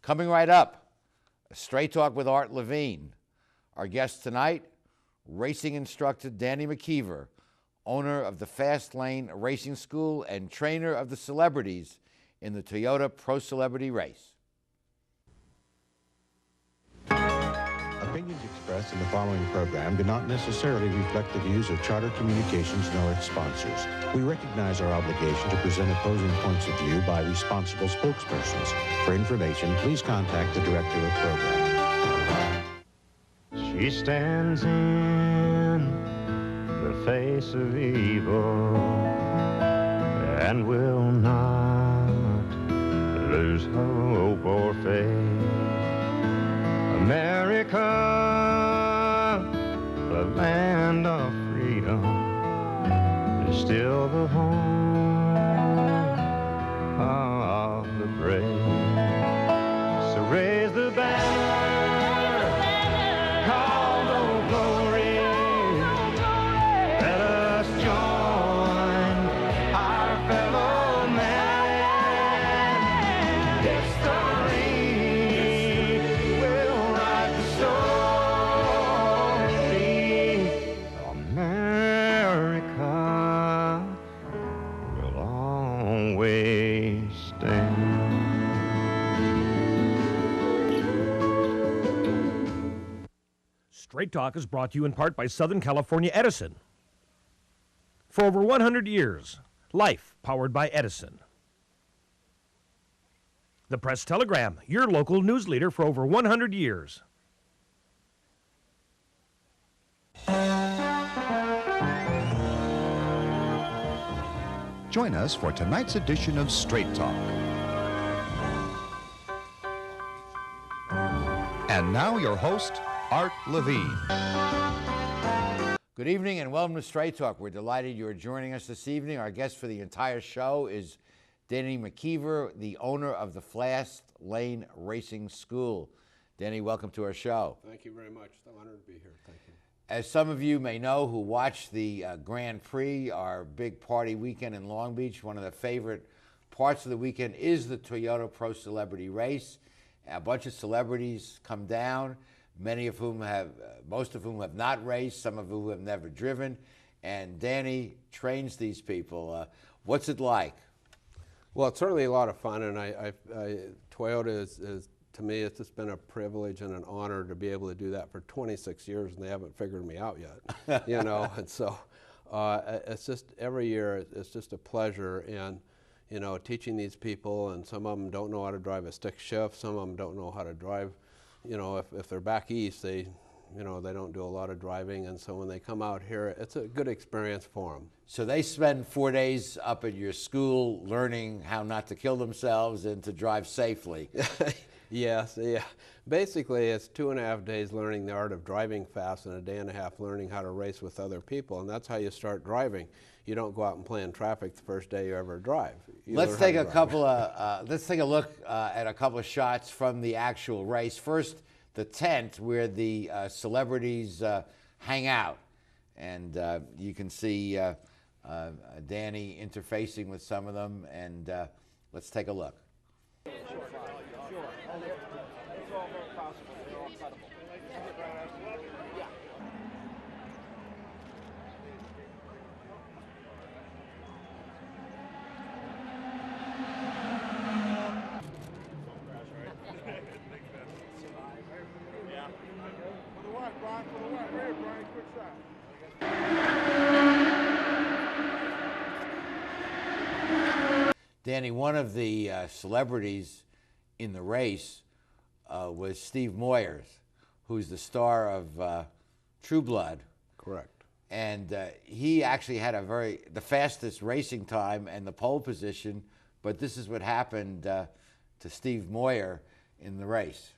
Coming right up, a Straight Talk with Art Levine. Our guest tonight, racing instructor Danny McKeever, owner of the Fast Lane Racing School and trainer of the celebrities in the Toyota Pro Celebrity Race. Opinions expressed in the following program do not necessarily reflect the views of Charter Communications nor its sponsors. We recognize our obligation to present opposing points of view by responsible spokespersons. For information, please contact the director of program. She stands in the face of evil and will not lose hope or faith. America, the land of freedom, is still the home of the brave. So raise the banner, called Old Glory. Let us join our fellow man. History will write the story. America will always stand. Straight Talk is brought to you in part by Southern California Edison. For over 100 years, life powered by Edison. The Press Telegram, your local news leader for over 100 years. Join us for tonight's edition of Straight Talk. And now your host, Art Levine. Good evening and welcome to Straight Talk. We're delighted you're joining us this evening. Our guest for the entire show is Danny McKeever, the owner of the Fast Lane Racing School. Danny, welcome to our show. Thank you very much. I'm honored to be here. Thank you. As some of you may know who watch the Grand Prix, our big party weekend in Long Beach, one of the favorite parts of the weekend is the Toyota Pro Celebrity Race. A bunch of celebrities come down, most of whom have not raced, some of whom have never driven, and Danny trains these people. What's it like? Well, it's certainly a lot of fun, and Toyota is, to me, it's just been a privilege and an honor to be able to do that for 26 years, and they haven't figured me out yet, you know. And so it's just every year it's just a pleasure, and you know, teaching these people, and some of them don't know how to drive a stick shift, some of them don't know how to drive. You know, if they're back east, they don't do a lot of driving, and so when they come out here, it's a good experience for them. So they spend 4 days up at your school learning how not to kill themselves and to drive safely. Yes, yeah. Basically, it's 2.5 days learning the art of driving fast and a day and a half learning how to race with other people, and that's how you start driving. You don't go out and play in traffic the first day you ever drive. Let's take a look at a couple of shots from the actual race. First, the tent where the celebrities hang out, and you can see Danny interfacing with some of them, and let's take a look. Danny, one of the celebrities in the race was Steve Moyers, who's the star of True Blood. Correct. And he actually had the fastest racing time and the pole position, but this is what happened to Steve Moyer in the race,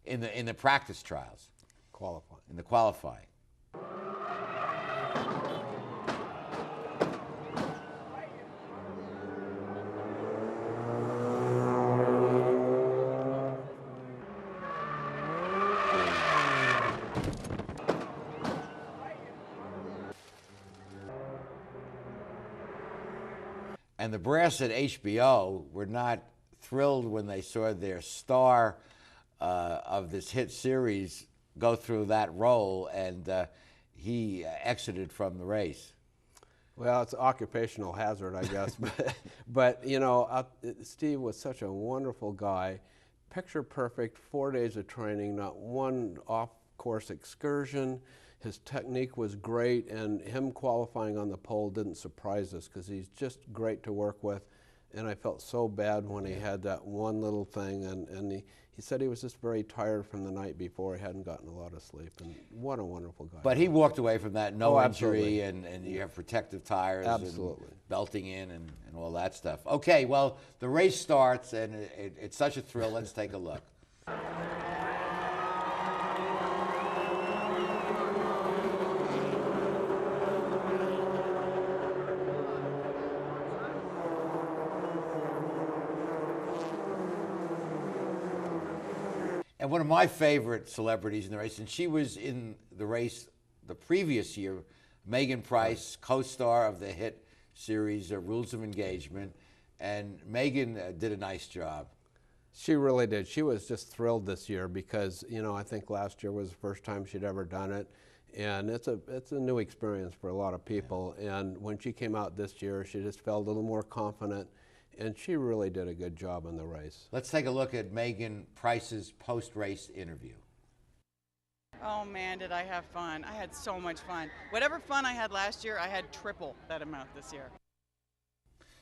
in the practice trials. Qualifying. In the qualifying. And the brass at HBO were not thrilled when they saw their star of this hit series go through that role, and he exited from the race. Well, it's occupational hazard, I guess. but you know, Steve was such a wonderful guy. Picture perfect, 4 days of training, not one off-course excursion. His technique was great, and him qualifying on the pole didn't surprise us because he's just great to work with. And I felt so bad when he had that one little thing, and he said he was just very tired from the night before. He hadn't gotten a lot of sleep, and what a wonderful guy. But he walked away from that, no absolutely. injury, and you have protective tires, Absolutely. and belting in, and all that stuff. Okay, well, the race starts, and it's such a thrill. Let's take a look. And one of my favorite celebrities in the race, and she was in the race the previous year, Megan Price, co-star of the hit series Rules of Engagement, and Megan did a nice job. She really did. She was just thrilled this year because, you know, I think last year was the first time she'd ever done it, and it's a new experience for a lot of people. And when she came out this year, she just felt a little more confident, and she really did a good job in the race. Let's take a look at Megan Price's post-race interview. Oh man, did I have fun. I had so much fun. Whatever fun I had last year, I had triple that amount this year.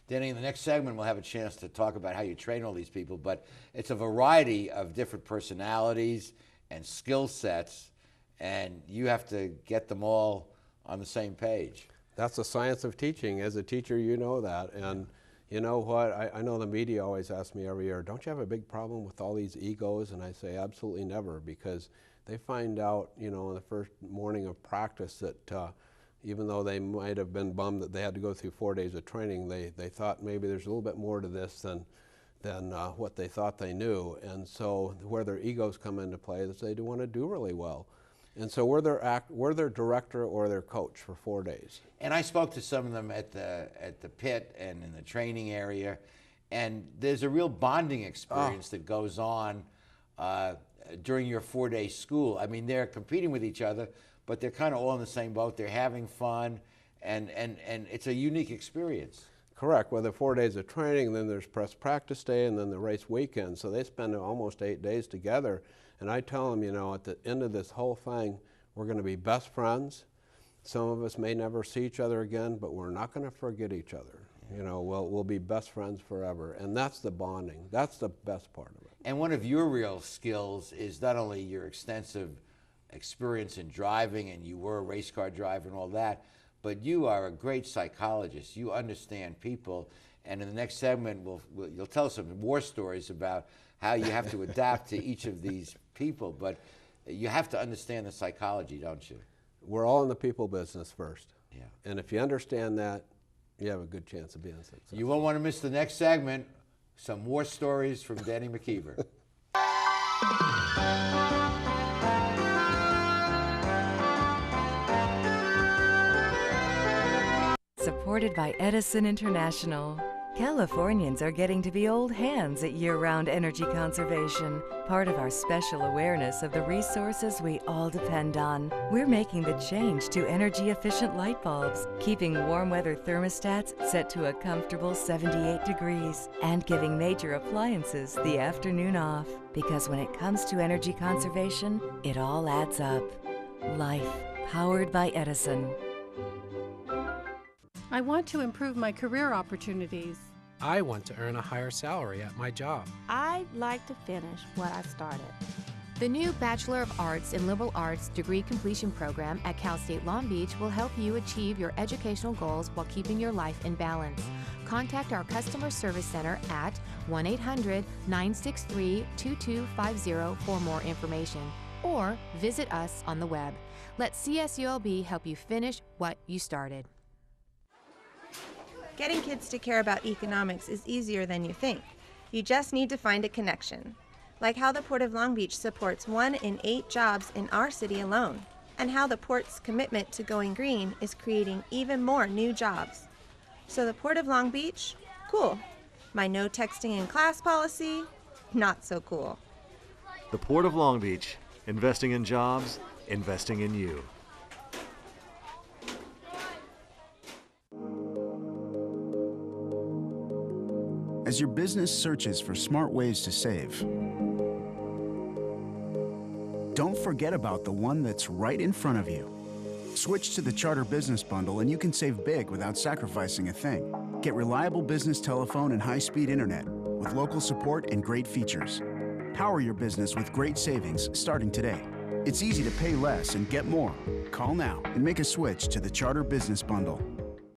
Danny, in the next segment, we'll have a chance to talk about how you train all these people, but it's a variety of different personalities and skill sets, and you have to get them all on the same page. That's the science of teaching. As a teacher, you know that. And you know what? I know the media always ask me every year, don't you have a big problem with all these egos? And I say, absolutely never, because they find out, you know, in the first morning of practice that even though they might have been bummed that they had to go through 4 days of training, they thought maybe there's a little bit more to this than what they thought they knew. And so where their egos come into play is they do want to do really well. And so we're their director or their coach for 4 days. And I spoke to some of them at the pit and in the training area, and there's a real bonding experience that goes on during your 4-day school. I mean, they're competing with each other, but they're kind of all in the same boat. They're having fun, and it's a unique experience. Correct. Well, the 4 days of training, then there's practice day, and then the race weekend. So they spend almost 8 days together. And I tell them, you know, at the end of this whole thing, we're going to be best friends. Some of us may never see each other again, but we're not going to forget each other. You know, we'll be best friends forever. And that's the bonding. That's the best part of it. And one of your real skills is not only your extensive experience in driving, and you were a race car driver and all that, but you are a great psychologist. You understand people. And in the next segment, you'll tell us some war stories about how you have to adapt to each of these people, but you have to understand the psychology, don't you? We're all in the people business first. Yeah. And if you understand that, you have a good chance of being successful. You won't want to miss the next segment, some war stories from Danny McKeever. Supported by Edison International. Californians are getting to be old hands at year-round energy conservation, part of our special awareness of the resources we all depend on. We're making the change to energy-efficient light bulbs, keeping warm weather thermostats set to a comfortable 78 degrees, and giving major appliances the afternoon off. Because when it comes to energy conservation, it all adds up. Life, powered by Edison. I want to improve my career opportunities. I want to earn a higher salary at my job. I'd like to finish what I started. The new Bachelor of Arts in Liberal Arts degree completion program at Cal State Long Beach will help you achieve your educational goals while keeping your life in balance. Contact our customer service center at 1-800-963-2250 for more information, or visit us on the web. Let CSULB help you finish what you started. Getting kids to care about economics is easier than you think. You just need to find a connection. Like how the Port of Long Beach supports 1 in 8 jobs in our city alone, and how the Port's commitment to going green is creating even more new jobs. So the Port of Long Beach? Cool. My no texting in class policy, not so cool. The Port of Long Beach, investing in jobs, investing in you. As your business searches for smart ways to save, don't forget about the one that's right in front of you. Switch to the Charter Business Bundle and you can save big without sacrificing a thing. Get reliable business telephone and high-speed internet with local support and great features. Power your business with great savings starting today. It's easy to pay less and get more. Call now and make a switch to the Charter Business Bundle.